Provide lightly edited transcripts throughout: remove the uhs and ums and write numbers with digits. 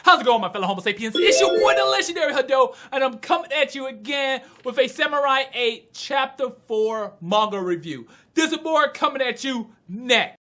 How's it going, my fellow Homo sapiens? It's your boy, the legendary Hadou, and I'm coming at you again with a Samurai 8 Chapter 4 manga review. This is more coming at you next.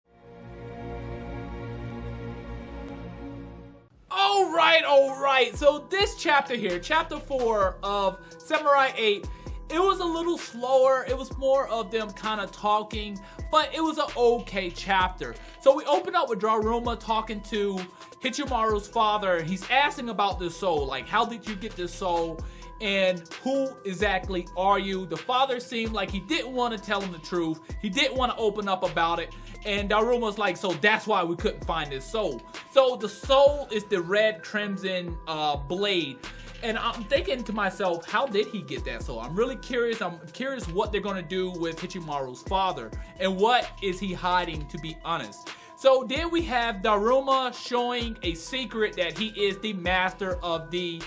Alright, so this chapter here, Chapter 4 of Samurai 8, it was a little slower. It was more of them kind of talking, but it was an okay chapter. So we open up with Daruma talking to Hichimaru's father. He's asking about this soul, like, how did you get this soul? And who exactly are you? The father seemed like he didn't want to tell him the truth. He didn't want to open up about it. And Daruma's like, so that's why we couldn't find this soul. So the soul is the red crimson blade. And I'm thinking to myself, how did he get that soul? I'm really curious. I'm curious what they're going to do with Hichimaru's father. And what is he hiding, to be honest. So then we have Daruma showing a secret that he is the master of the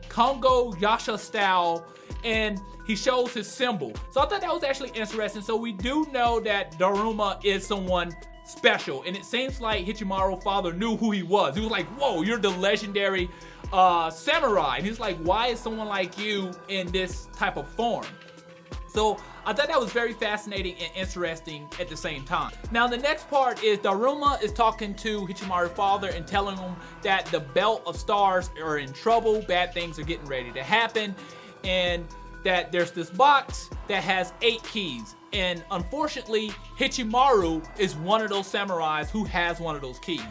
Kongo Yasha style, and he shows his symbol. So I thought that was actually interesting. So we do know that Daruma is someone special, and it seems like Hichimaru's father knew who he was. He was like, whoa, you're the legendary samurai. And he's like, why is someone like you in this type of form? So I thought that was very fascinating and interesting at the same time. Now the next part is Daruma is talking to Hichimaru's father and telling him that the belt of stars are in trouble, bad things are getting ready to happen, and that there's this box that has 8 keys. And unfortunately, Hichimaru is one of those samurais who has one of those keys.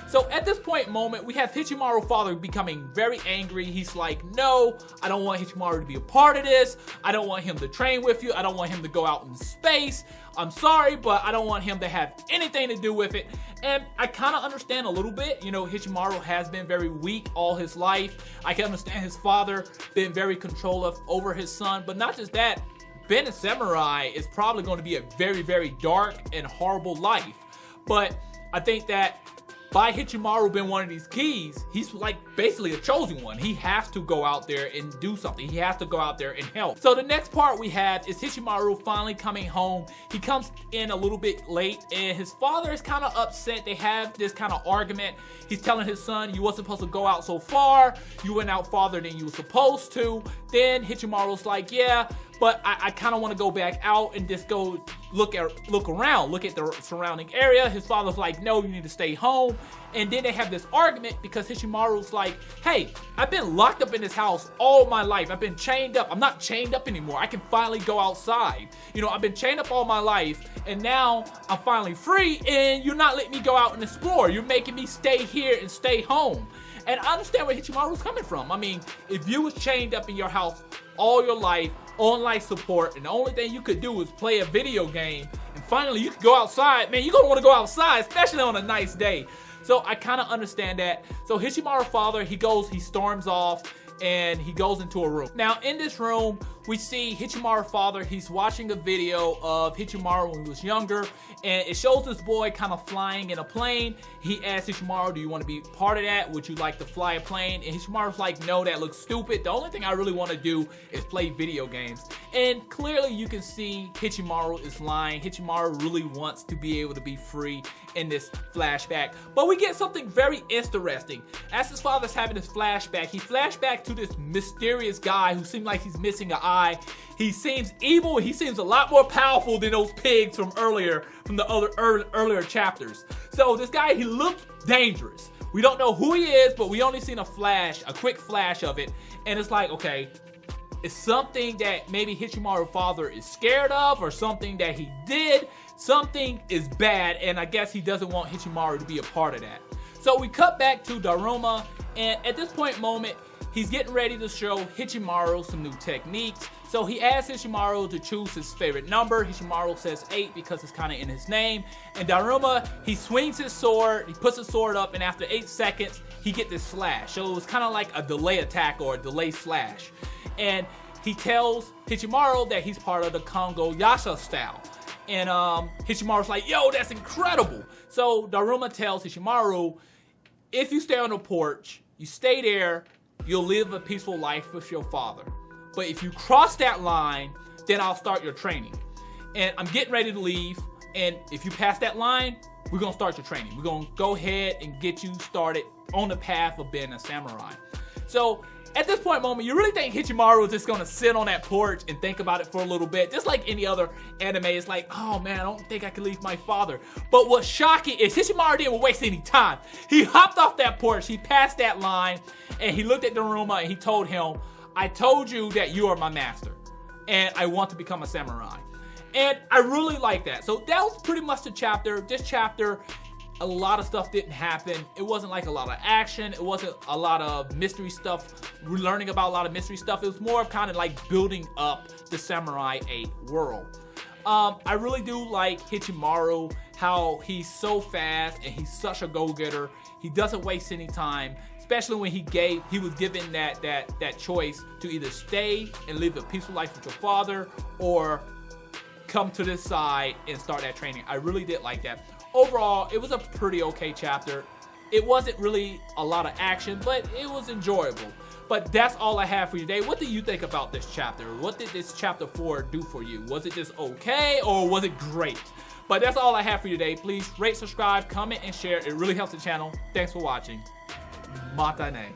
So at this moment, we have Hichimaru's father becoming very angry. He's like, no, I don't want Hichimaru to be a part of this. I don't want him to train with you. I don't want him to go out in space. I'm sorry, but I don't want him to have anything to do with it. And I kind of understand a little bit. You know, Hichimaru has been very weak all his life. I can understand his father being very controlling over his son. But not just that, being a samurai is probably going to be a very, very dark and horrible life. But I think that by Hichimaru being one of these keys, he's like basically a chosen one. He has to go out there and do something. He has to go out there and help. So the next part we have is Hichimaru finally coming home. He comes in a little bit late, and his father is kind of upset. They have this kind of argument. He's telling his son, you weren't supposed to go out so far. You went out farther than you were supposed to. Then Hichimaru's like, yeah, but I kind of want to go back out and just go look around, look at the surrounding area. His father's like, no, you need to stay home. And then they have this argument because Hichimaru's like, hey, I've been locked up in this house all my life. I've been chained up. I'm not chained up anymore. I can finally go outside. You know, I've been chained up all my life, and now I'm finally free, and you're not letting me go out and explore. You're making me stay here and stay home. And I understand where Hichimaru's coming from. I mean, if you was chained up in your house all your life, on life support, and the only thing you could do is play a video game, and finally you could go outside, man, you're gonna want to go outside, especially on a nice day. So I kind of understand that. So Hichimaru's father, he storms off, and he goes into a room. Now in this room, we see Hichimaru's father. He's watching a video of Hichimaru when he was younger, and it shows this boy kind of flying in a plane. He asks Hichimaru, do you want to be part of that? Would you like to fly a plane? And Hichimaru's like, no, that looks stupid. The only thing I really want to do is play video games. And clearly you can see Hichimaru is lying. Hichimaru really wants to be able to be free in this flashback. But we get something very interesting. As his father's having this flashback, he flashback to this mysterious guy who seemed like he's missing an eye. He seems evil. He seems a lot more powerful than those pigs from the earlier chapters. So this guy, he looks dangerous. We don't know who he is, but we only seen a quick flash of it. And it's like, okay, it's something that maybe Hichimaru's father is scared of, or something that he did. Something is bad, and I guess he doesn't want Hichimaru to be a part of that. So we cut back to Daruma, and at this moment, he's getting ready to show Hichimaru some new techniques. So he asks Hichimaru to choose his favorite number. Hichimaru says 8 because it's kind of in his name. And Daruma, he swings his sword, he puts his sword up, and after 8 seconds, he gets this slash. So it was kind of like a delay attack or a delay slash. And he tells Hichimaru that he's part of the Kongo Yasha style. And Hichimaru's like, yo, that's incredible. So Daruma tells Hichimaru, if you stay on the porch, you stay there, you'll live a peaceful life with your father. But if you cross that line, then I'll start your training. And I'm getting ready to leave, and if you pass that line, we're gonna start your training. We're gonna go ahead and get you started on the path of being a samurai. So at this point moment, you really think Hichimaru is just gonna sit on that porch and think about it for a little bit, just like any other anime. It's like, oh man, I don't think I can leave my father. But what's shocking is Hichimaru didn't waste any time. He hopped off that porch, he passed that line, and he looked at Daruma and he told him, I told you that you are my master, and I want to become a samurai. And I really like that. So that was pretty much the chapter. This chapter, a lot of stuff didn't happen. It wasn't like a lot of action. It wasn't a lot of mystery stuff. We're learning about a lot of mystery stuff. It was more of kind of like building up the Samurai 8 world. I really do like Hichimaru, how he's so fast and he's such a go-getter. He doesn't waste any time, especially when he was given that choice to either stay and live a peaceful life with your father or come to this side and start that training. I really did like that. Overall, it was a pretty okay chapter. It wasn't really a lot of action, but it was enjoyable. But that's all I have for you today. What do you think about this chapter? What did this chapter 4 do for you? Was it just okay or was it great? But that's all I have for you today. Please rate, subscribe, comment, and share. It really helps the channel. Thanks for watching. Mata ne.